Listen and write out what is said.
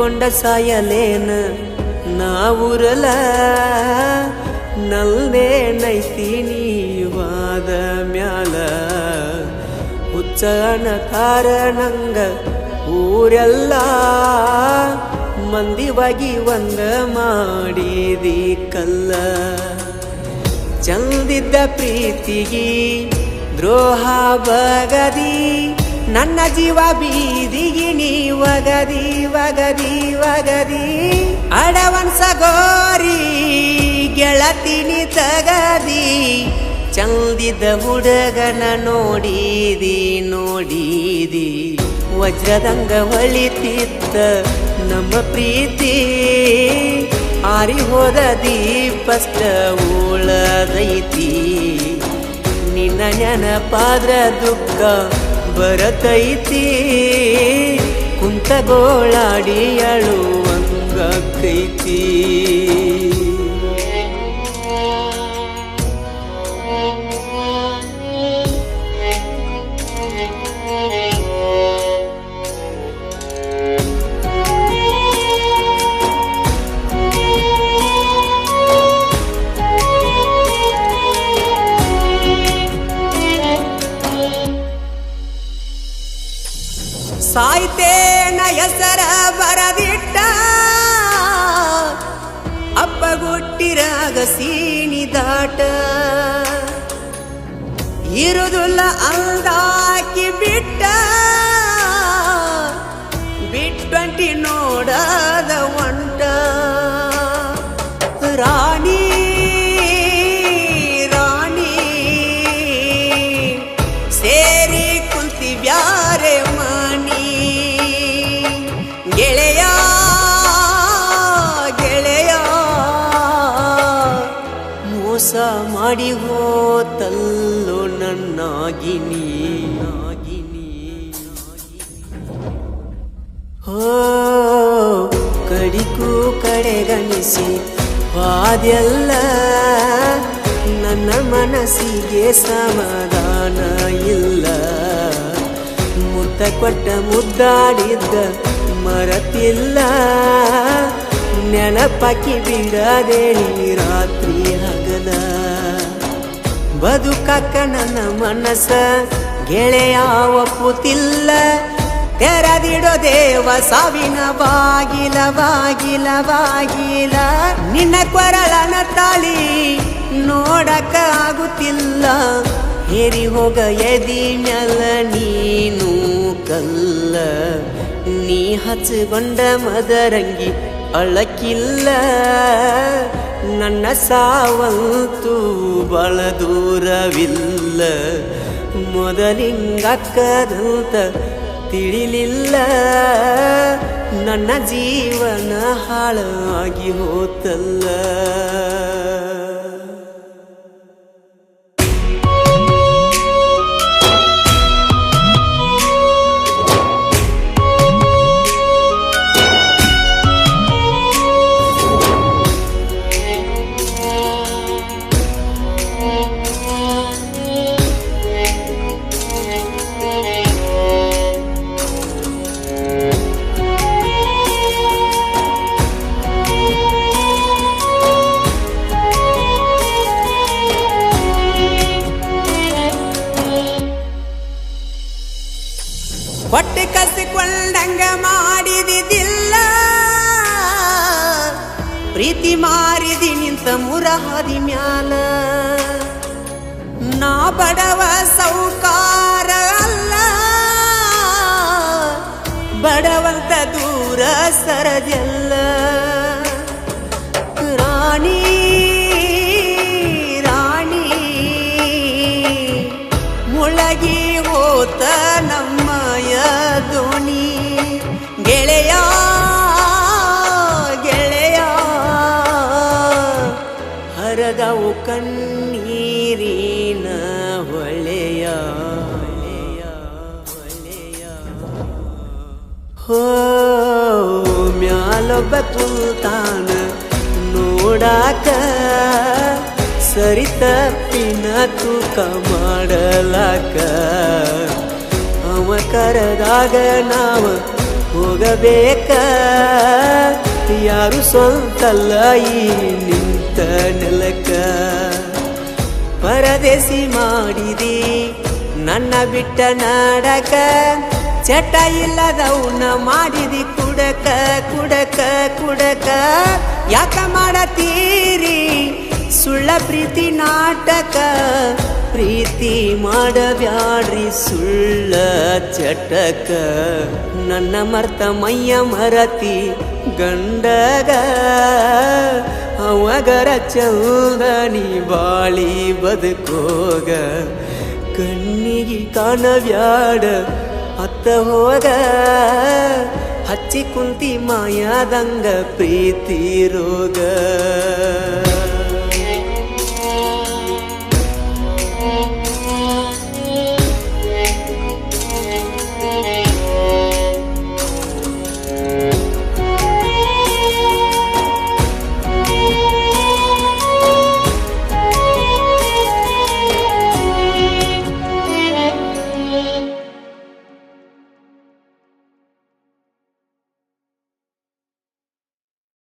ನಂಬಿಕೊಂಡ ಸಾಯಲೇನ ನಾವುರಲ ನಲ್ಲೇನೈತಿ ನೀವಾದ ಮ್ಯಾಲ ಹುಚ್ಚನ ಕಾರಣಂಗ ಊರೆಲ್ಲ ಮಂದಿವಾಗಿ ಒಂದ ಮಾಡಿದಿ ಕಲ್ಲ ಚಂದಿದ್ದ ಪ್ರೀತಿಗಿ ದ್ರೋಹ ಬಗದಿ ನನ್ನ ಜೀವ ಬೀದಿಗಿ ನೀ ವಗದಿ ವಗದಿ ವಗದಿ ಅಡವನ್ಸ ಗೋರಿ ಗೆಳತಿನಿ ತಗದಿ ಚಂದಿದ್ದ ಹುಡುಗನ ನೋಡಿದಿ ನೋಡಿದಿ ವಜ್ರದಂಗ ಹೊಳಿತಿತ್ತ ನಮ್ಮ ಪ್ರೀತಿ ಆರಿ ಹೋದ ದೀಪಷ್ಟ ಉಳದೈತಿ ನಿನ್ನ ನೆನಪಾದ್ರ ದುಃಖ ಬರತೈತಿ ಕುಂತಗೋಳಾಡಿ ಅಳುವಂಗೈತಿ ಸಾಯ್ತೇನ ಹೆಸರ ಬರದಿಟ್ಟ ಅಪ್ಪಗುಟ್ಟಿರಾಗ ಸೀನಿ ದಾಟ ಇರುದುಲ್ಲ ಅಂದಾಕಿ ಬಿಟ್ಟ ಬಿಟ್ಟಂಟಿ ನೋಡದ ಒಂಟ ರಾಣಿ ರಾಣಿ ಸೇರಿ ಕುಂತಿ ಬ್ಯಾರೆ ಗೆಳೆಯ ಗೆಳೆಯ ಮೋಸ ಮಾಡಿ ಹೋತಲ್ಲೋ ನನ್ನಾಗಿನಿ ಹೋ ಕಡಿಗೂ ಕಡೆಗಣಿಸಿ ವಾದ್ಯಲ್ಲ ನನ್ನ ಮನಸ್ಸಿಗೆ ಸಮಾಧಾನ ಇಲ್ಲ ಮುತ್ತ ಕೊಟ್ಟ ಮುದ್ದಾಡಿದ್ದ ಮರತಿಲ್ಲ ನೆನಪಾಕಿ ಬಿಡದೇಳಿ ರಾತ್ರಿ ಹಗಲ ಬದುಕಕ್ಕ ನನ್ನ ಮನಸ್ಸ ಗೆಳೆಯ ಒಪ್ಪುತ್ತಿಲ್ಲ ತೆರೆದಿಡೋ ದೇವ ಸಾವಿನ ಬಾಗಿಲ ಬಾಗಿಲ ಬಾಗಿಲ ನಿನ್ನ ಕೊರಳನ ತಾಳಿ ನೋಡಕ ಆಗುತ್ತಿಲ್ಲ ಹೇರಿ ಹೋಗ ಎದಿ ಮ್ಯಾಲ ನೀನು ಕಲ್ಲ ನೀ ಹಚ್ಚಿಕೊಂಡ ಮದರಂಗಿ ಅಳಕಿಲ್ಲ ನನ್ನ ಸಾವಂತೂ ಬಳ ದೂರವಿಲ್ಲ ಮೊದಲಿಂಗಕ್ಕದಂತ ತಿಳಿಲಿಲ್ಲ ನನ್ನ ಜೀವನ ಹಾಳಾಗಿ ಹೋತಲ್ಲ ಹೊಟ್ಟೆ ಕಸಿಕೊಂಡಂಗ ಮಾಡಿದಿಲ್ಲ ಪ್ರೀತಿ ಮಾರಿದಿ ನಿಂತ ಮುರಹದಿ ಮ್ಯಾಲ ನಾ ಬಡವ ಸೌಕಾರ ಅಲ್ಲ ಬಡವಂತ ದೂರ ಸರಜಲ್ಲ ರಾಣಿ ರಾಣಿ ಮುಳಗಿ ಹೋತ ನಮ್ಮಯ ದೋಣಿ ಗೆಳೆಯ ಗೆಳೆಯ ಹರದವು ಕಣ್ಣೀರಿನ ಹೊಳೆಯ ಹೋ ಮ್ಯಾಲೊಬ್ಬ ಕುಲ್ತಾನ ನೋಡಾಕ ಸರಿತ ಪಿನ ತೂಕ ಮಾಡಲಾಕ ಅವ ಕರೆದಾಗ ನಾವ ಹೋಗಬೇಕ ಯಾರು ಸ್ವಂತಲ್ಲ ಈ ನಿಂತ ನೆಲಕ ಪರದೇಸಿ ಮಾಡಿದಿ ನನ್ನ ಬಿಟ್ಟ ನಾಡಕ ಚಟ ಇಲ್ಲದವನ ಮಾಡಿದಿ ಕುಡಕ ಕುಡಕ ಕುಡಕ ಯಾಕ ಮಾಡತೀರಿ ಸುಳ್ಳ ಪ್ರೀತಿ ನಾಟಕ ಪ್ರೀತಿ ಮಾಡಬ್ಯಾಡ್ರಿ ಸುಳ್ಳ ಚಟಕ ನನ್ನ ಮರ್ತ ಮೈಯ ಮರತಿ ಗಂಡಗ ಅವಗರ ಚೌದನಿ ಬಾಳಿ ಬದುಕೋಗ ಕಣ್ಣಿಗೆ ಕಾಣಬ್ಯಾಡ ಅತ್ತ ಹೋಗ ಹಚ್ಚಿ ಕುಂತಿ ಮಾಯಾದಂಗ ಪ್ರೀತಿ ರೋಗ